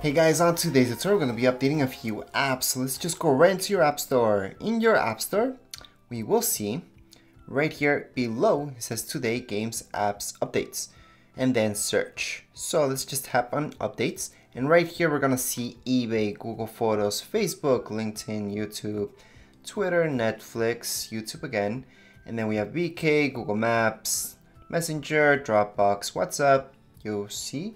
Hey guys, on today's tutorial we're going to be updating a few apps. So let's just go right into your app store. In your app store, we will see right here below, it says today games, apps, updates, and then search. So let's just tap on updates. And right here we're going to see eBay, Google Photos, Facebook, LinkedIn, YouTube, Twitter, Netflix, YouTube again. And then we have VK, Google Maps, Messenger, Dropbox, WhatsApp, you'll see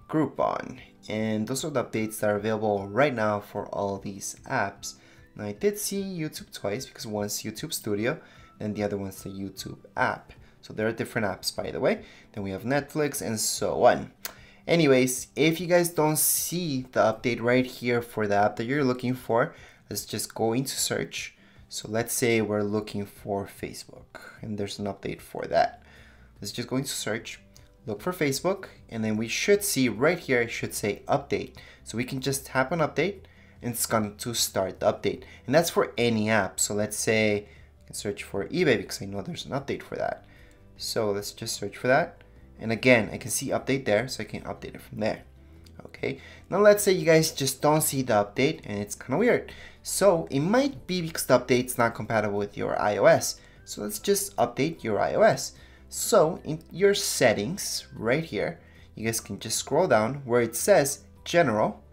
Groupon. And those are the updates that are available right now for all these apps. Now I did see YouTube twice because one's YouTube Studio and the other one's the YouTube app. So there are different apps, by the way. Then we have Netflix and so on. Anyways, if you guys don't see the update right here for the app that you're looking for, let's just go into search. So let's say we're looking for Facebook and there's an update for that. Let's just go into search. Look for Facebook, and then we should see right here, it should say update. So we can just tap on update and it's going to start the update. And that's for any app. So let's say I can search for eBay because I know there's an update for that. So let's just search for that. And again, I can see update there, so I can update it from there. Okay, now let's say you guys just don't see the update and it's kind of weird. So it might be because the update's not compatible with your iOS. So let's just update your iOS. So in your settings right here, you guys can just scroll down where it says general.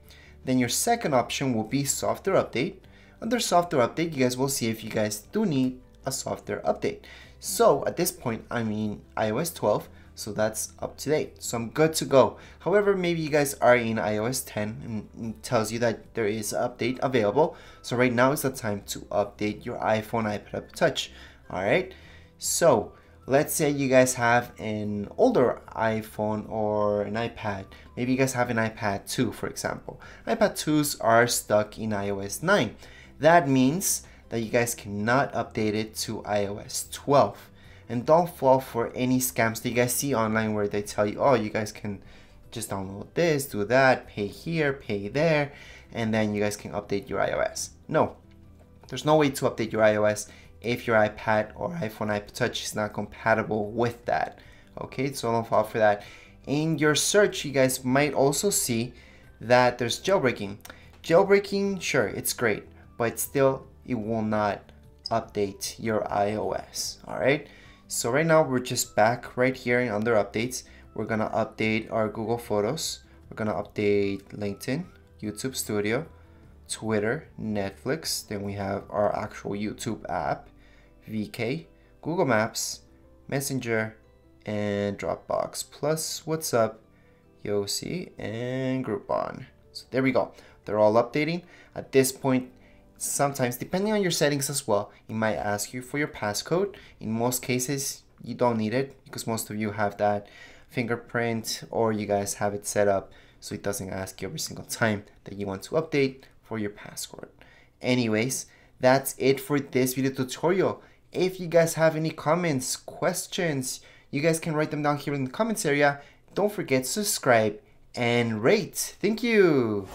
Then your second option will be software update. Under software update, you guys will see if you guys do need a software update. So at this point, I'm in iOS 12, so that's up to date. So I'm good to go. However, maybe you guys are in iOS 10 and it tells you that there is an update available. So right now is the time to update your iPhone, iPad Touch. All right, so let's say you guys have an older iPhone or an iPad. Maybe you guys have an iPad 2, for example. iPad 2s are stuck in iOS 9. That means that you guys cannot update it to iOS 12. And don't fall for any scams that you guys see online where they tell you, oh, you guys can just download this, do that, pay here, pay there, and then you guys can update your iOS. No, there's no way to update your iOS if your iPad or iPhone, iPad Touch is not compatible with that. Okay, so don't fall for that. In your search, you guys might also see that there's jailbreaking. Jailbreaking, sure, it's great, but still it will not update your iOS. All right, so right now we're just back right here under updates. We're gonna update our Google Photos. We're gonna update LinkedIn, YouTube Studio, Twitter, Netflix. Then we have our actual YouTube app, VK, Google Maps, Messenger, and Dropbox, plus WhatsApp, Yossi, and Groupon. So there we go. They're all updating. At this point, sometimes, depending on your settings as well, it might ask you for your passcode. In most cases, you don't need it because most of you have that fingerprint or you guys have it set up so it doesn't ask you every single time that you want to update for your password. Anyways, that's it for this video tutorial. If you guys have any comments, questions, you guys can write them down here in the comments area. Don't forget to subscribe and rate. Thank you.